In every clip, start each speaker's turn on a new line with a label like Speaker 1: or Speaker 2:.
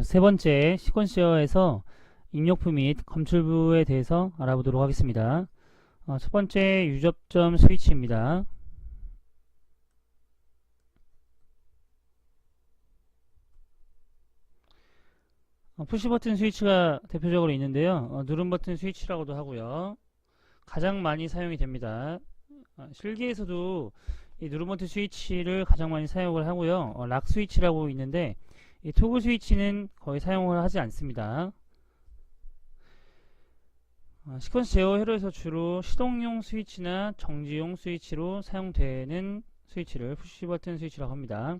Speaker 1: 세 번째 시퀀셔에서 입력부 및 검출부에 대해서 알아보도록 하겠습니다. 첫 번째 유접점 스위치입니다. 푸시 버튼 스위치가 대표적으로 있는데요. 누름 버튼 스위치라고도 하고요. 가장 많이 사용이 됩니다. 실기에서도 이 누름 버튼 스위치를 가장 많이 사용을 하고요. 락 스위치라고 있는데 이 토글 스위치는 거의 사용을 하지 않습니다. 시퀀스 제어 회로에서 주로 시동용 스위치나 정지용 스위치로 사용되는 스위치를 푸시 버튼 스위치라고 합니다.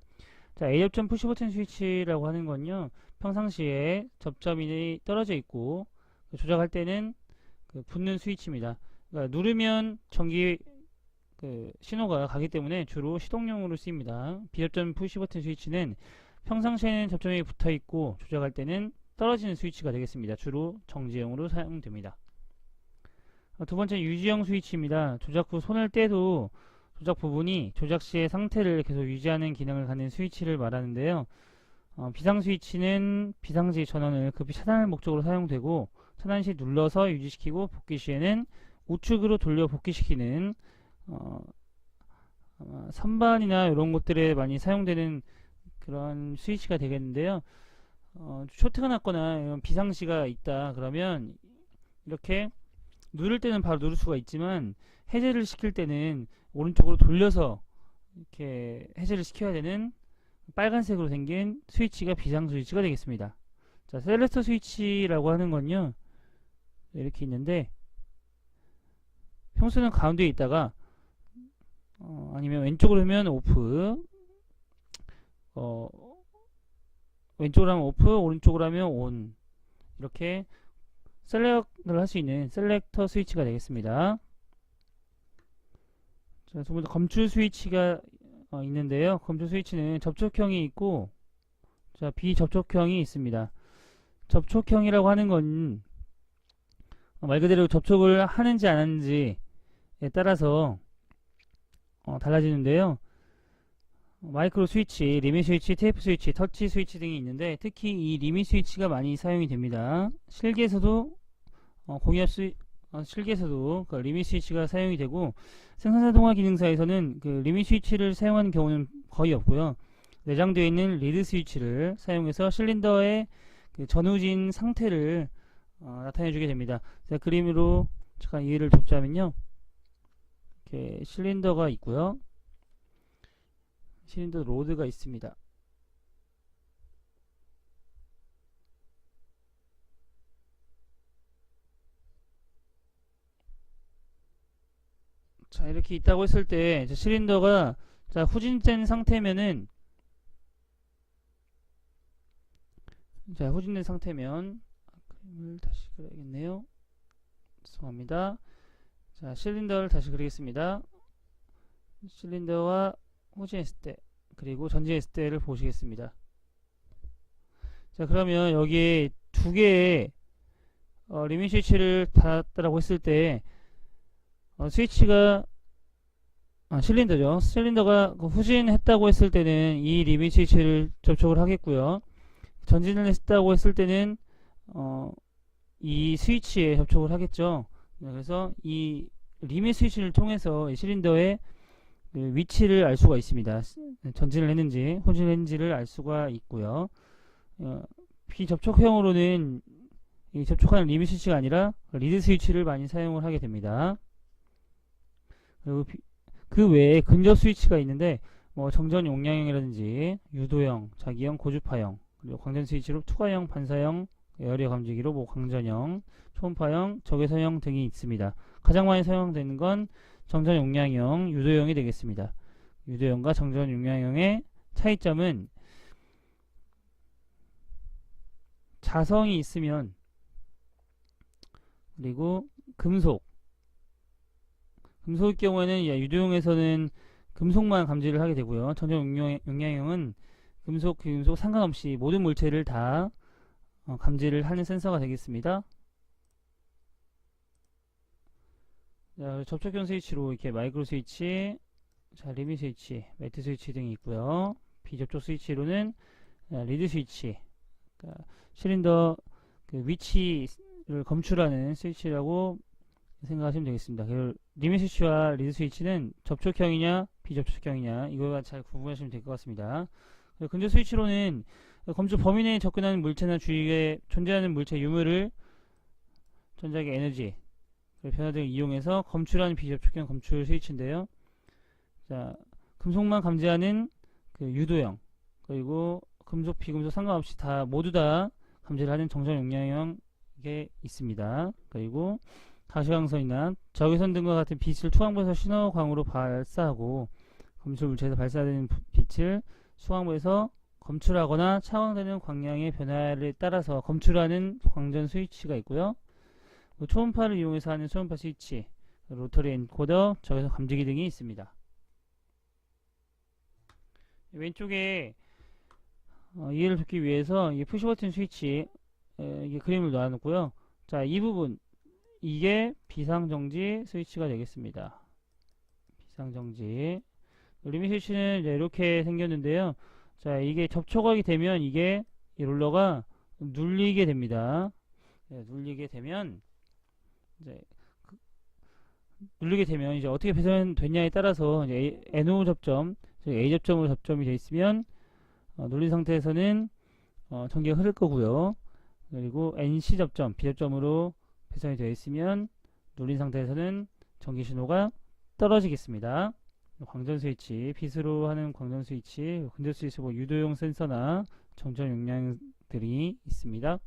Speaker 1: 자, A접점 푸시 버튼 스위치라고 하는 건요, 평상시에 접점이 떨어져 있고 조작할 때는 붙는 스위치입니다. 그러니까 누르면 전기 신호가 가기 때문에 주로 시동용으로 쓰입니다. B접점 푸시 버튼 스위치는 평상시에는 접점이 붙어 있고 조작할 때는 떨어지는 스위치가 되겠습니다. 주로 정지용으로 사용됩니다. 두 번째 유지형 스위치입니다. 조작 후 손을 떼도 조작 부분이 조작 시의 상태를 계속 유지하는 기능을 갖는 스위치를 말하는데요. 비상 스위치는 비상시 전원을 급히 차단할 목적으로 사용되고 차단 시 눌러서 유지시키고 복귀 시에는 우측으로 돌려 복귀시키는 선반이나 이런 곳들에 많이 사용되는 그런 스위치가 되겠는데요. 쇼트가 났거나 이런 비상시가 있다 그러면 이렇게 누를 때는 바로 누를 수가 있지만 해제를 시킬 때는 오른쪽으로 돌려서 이렇게 해제를 시켜야 되는 빨간색으로 생긴 스위치가 비상 스위치가 되겠습니다. 자, 셀렉터 스위치라고 하는 건요, 이렇게 있는데 평소는 가운데에 있다가 아니면 왼쪽으로 하면 오프, 왼쪽으로 하면 오프, 오른쪽으로 하면 온, 이렇게 셀렉을 할 수 있는 셀렉터 스위치가 되겠습니다. 자, 두 번째 검출 스위치가 있는데요. 검출 스위치는 접촉형이 있고, 자, 비접촉형이 있습니다. 접촉형이라고 하는 건 말 그대로 접촉을 하는지 안 하는지에 따라서 달라지는데요. 마이크로 스위치, 리밋 스위치, 테이프 스위치, 터치 스위치 등이 있는데 특히 이 리밋 스위치가 많이 사용이 됩니다. 실기에서도 실기에서도 그 리밋 스위치가 사용이 되고 생산자동화 기능사에서는 그 리밋 스위치를 사용하는 경우는 거의 없고요. 내장되어 있는 리드 스위치를 사용해서 실린더의 그 전후진 상태를 나타내주게 됩니다. 자, 그림으로 잠깐 이해를 돕자면요, 이렇게 실린더가 있고요. 실린더 로드가 있습니다. 자, 이렇게 있다고 했을 때 실린더가 자, 후진된 상태면은, 자, 후진된 상태면 그림을 다시 그려야겠네요. 죄송합니다. 자, 실린더를 다시 그리겠습니다. 실린더와 후진했을 때 그리고 전진했을 때를 보시겠습니다. 자, 그러면 여기에 두 개의 리밋 스위치를 달았다라고 했을 때 스위치가 실린더죠. 실린더가 후진했다고 했을 때는 이 리밋 스위치를 접촉을 하겠고요. 전진을 했다고 했을 때는 이 스위치에 접촉을 하겠죠. 그래서 이 리밋 스위치를 통해서 이 실린더의 그 위치를 알 수가 있습니다. 전진을 했는지 후진을 했는지를 알 수가 있고요. 비접촉형으로는 이 접촉하는 리밋 스위치가 아니라 리드 스위치를 많이 사용을 하게 됩니다. 그리고 그 외에 근접 스위치가 있는데 뭐 정전 용량형이라든지 유도형, 자기형, 고주파형, 그리고 광전 스위치로 투과형, 반사형, 에어리어 감지기로 뭐 광전형, 초음파형, 적외선형 등이 있습니다. 가장 많이 사용되는 건 정전 용량형, 유도형이 되겠습니다. 유도형과 정전 용량형의 차이점은 자성이 있으면, 그리고 금속의 경우에는 유도형에서는 금속만 감지를 하게 되고요. 정전 용량형은 금속, 비금속 상관없이 모든 물체를 다 감지를 하는 센서가 되겠습니다. 자, 접촉형 스위치로 이렇게 마이크로 스위치, 자, 리밋 스위치, 매트 스위치 등이 있고요. 비접촉 스위치로는 리드 스위치, 그러니까 실린더 그 위치를 검출하는 스위치라고 생각하시면 되겠습니다. 그리고 리밋 스위치와 리드 스위치는 접촉형이냐 비접촉형이냐 이거가 잘 구분하시면 될 것 같습니다. 근접 스위치로는 검출 범위 내에 접근하는 물체나 주위에 존재하는 물체 유무를 전자기 에너지 변화 등을 이용해서 검출하는 비접촉형 검출 스위치인데요. 자, 금속만 감지하는 그 유도형, 그리고 금속 비금속 상관없이 모두 다 감지를 하는 정전 용량형 게 있습니다. 그리고 가시광선이나 적외선 등과 같은 빛을 투광부에서 신호광으로 발사하고 검출 물체에서 발사되는 빛을 수광부에서 검출하거나 차광되는 광량의 변화를 따라서 검출하는 광전 스위치가 있고요. 초음파를 이용해서 하는 초음파 스위치, 로터리 엔코더, 적외선 감지기 등이 있습니다. 왼쪽에 이해를 돕기 위해서 이 푸시버튼 스위치 이게 그림을 놔놓고요. 자, 이 부분 이게 비상정지 스위치가 되겠습니다. 비상정지 리밋 스위치는 이렇게 생겼는데요. 자, 이게 접촉하게 되면 이게 이 롤러가 눌리게 됩니다. 네, 눌리게 되면 이제 어떻게 배선됐냐에 따라서 이제 NO 접점, A 접점으로 접점이 되어 있으면 눌린 상태에서는 전기가 흐를 거고요. 그리고 NC 접점, B 접점으로 배선이 되어 있으면 눌린 상태에서는 전기 신호가 떨어지겠습니다. 광전 스위치, 빛으로 하는 광전 스위치, 근접 스위치, 유도용 센서나 정전 용량들이 있습니다.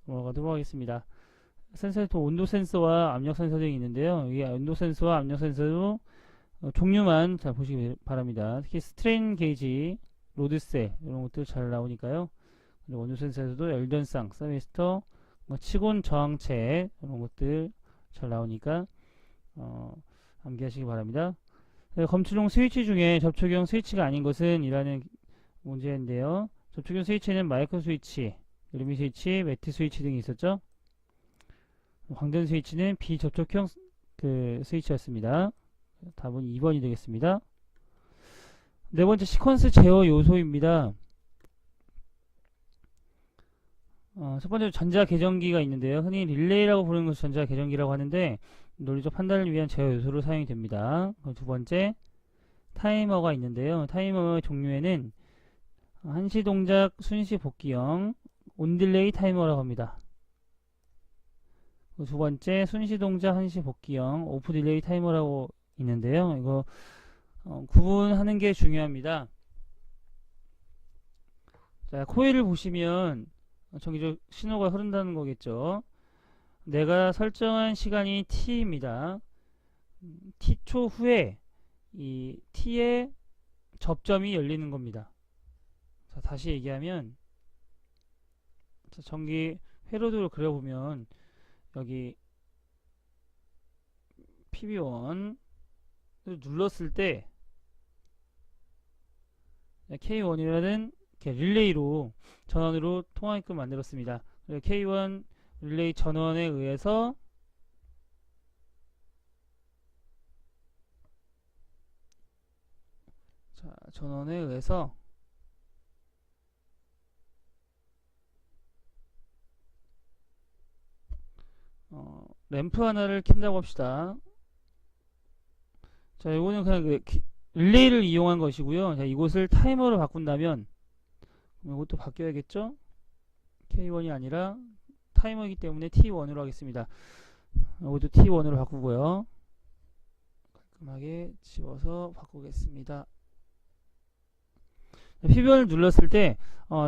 Speaker 1: 넘어가도록 하겠습니다. 센서에 또 온도 센서와 압력 센서 등이 있는데요. 이 온도 센서와 압력 센서도 종류만 잘 보시기 바랍니다. 특히 스트레인 게이지, 로드셀 이런 것들 잘 나오니까요. 그리고 온도 센서에서도 열전상, 서미스터, 치곤 저항체 이런 것들 잘 나오니까 암기하시기 바랍니다. 검출용 스위치 중에 접촉용 스위치가 아닌 것은 이라는 문제인데요. 접촉용 스위치는 마이크로 스위치, 리밋 스위치, 매트 스위치 등이 있었죠. 광전 스위치는 비접촉형 스위치였습니다. 답은 2번이 되겠습니다. 네 번째, 시퀀스 제어 요소입니다. 첫 번째로 전자 계전기가 있는데요. 흔히 릴레이라고 부르는 것을 전자 계전기라고 하는데 논리적 판단을 위한 제어 요소로 사용이 됩니다. 두 번째, 타이머가 있는데요. 타이머의 종류에는 한시 동작 순시 복귀형 온딜레이 타이머라고 합니다. 두 번째, 순시 동작 한시 복귀형 오프 딜레이 타이머라고 있는데요. 이거 구분하는 게 중요합니다. 자, 코일을 보시면 전기적 신호가 흐른다는 거겠죠. 내가 설정한 시간이 t입니다. t초 후에 이 t의 접점이 열리는 겁니다. 자, 다시 얘기하면 전기 회로도를 그려보면 여기 PB1을 눌렀을 때 K1이라는 릴레이로 전원으로 통하게끔 만들었습니다. K1 릴레이 전원에 의해서 램프 하나를 켠다고 합시다. 자, 이거는 그냥 릴레이를 이용한 것이고요. 자, 이곳을 타이머로 바꾼다면 이것도 바뀌어야겠죠? K1이 아니라 타이머이기 때문에 T1으로 하겠습니다. 이것도 T1으로 바꾸고요. 깔끔하게 집어서 바꾸겠습니다. PB를 눌렀을 때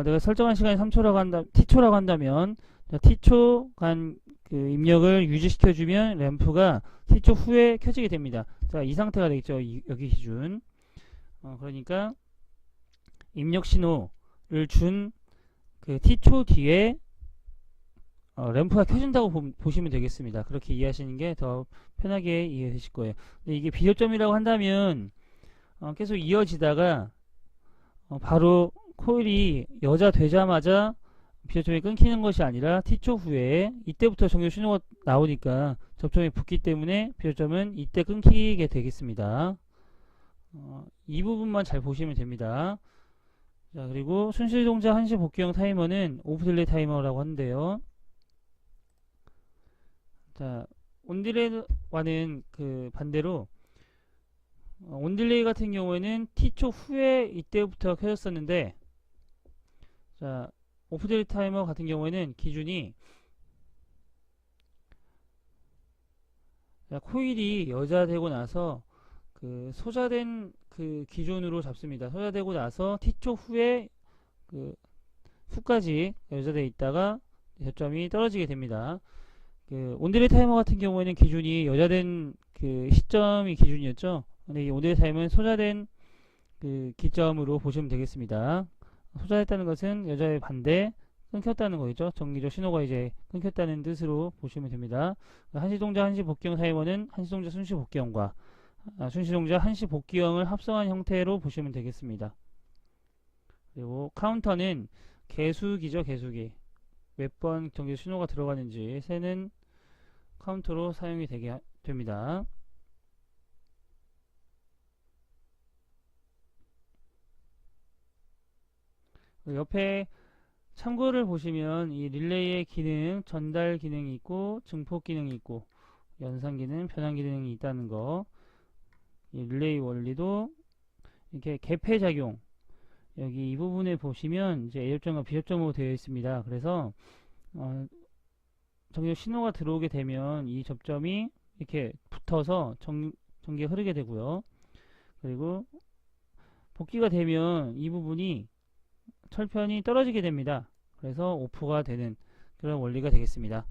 Speaker 1: 내가 설정한 시간이 3초라고 T초라고 한다면 T초 간 그 입력을 유지시켜주면 램프가 T초 후에 켜지게 됩니다. 자, 이 상태가 되겠죠. 여기 기준. 그러니까 입력 신호를 준 그 T초 뒤에 램프가 켜진다고 보시면 되겠습니다. 그렇게 이해하시는 게 더 편하게 이해되실 거예요. 근데 이게 비접점이라고 한다면 계속 이어지다가 바로 코일이 여자 되자마자 비접점이 끊기는 것이 아니라 T초 후에 이때부터 전기 신호가 나오니까 접점이 붙기 때문에 비접점은 이때 끊기게 되겠습니다. 이 부분만 잘 보시면 됩니다. 자, 그리고 순시 동작 한시 복귀형 타이머는 오프 딜레이 타이머라고 하는데요. 자, 온딜레이와는 그 반대로 온딜레이 같은 경우에는 T초 후에 이때부터 켜졌었는데, 자, 오프 딜레이 타이머 같은 경우에는 기준이, 자, 코일이 여자되고 나서 그 소자된 그 기준으로 잡습니다. 소자되고 나서 T초 후에 그 후까지 여자돼 있다가 저점이 떨어지게 됩니다. 그 온딜레이 타이머 같은 경우에는 기준이 여자된 그 시점이 기준이었죠. 근데 이 온딜레이 타이머는 소자된 그 기점으로 보시면 되겠습니다. 소자됐다는 것은 여자의 반대, 끊겼다는 거겠죠. 정기적 신호가 이제 끊겼다는 뜻으로 보시면 됩니다. 한시동작 한시복귀형 타이머는 한시동작 순시복귀형과 순시동작 한시복귀형을 합성한 형태로 보시면 되겠습니다. 그리고 카운터는 계수기죠. 계수기. 몇 번 정기 신호가 들어가는지 세는 카운터로 사용이 되게 됩니다. 옆에 참고를 보시면 이 릴레이의 기능, 전달 기능이 있고 증폭 기능이 있고 연산 기능, 변환 기능이 있다는 거. 이 릴레이 원리도 이렇게 개폐 작용, 여기 이 부분에 보시면 이제 A접점과 B접점으로 되어 있습니다. 그래서 정기적 신호가 들어오게 되면 이 접점이 이렇게 붙어서 전기가 흐르게 되고요. 그리고 복귀가 되면 이 부분이 철편이 떨어지게 됩니다. 그래서 오프가 되는 그런 원리가 되겠습니다.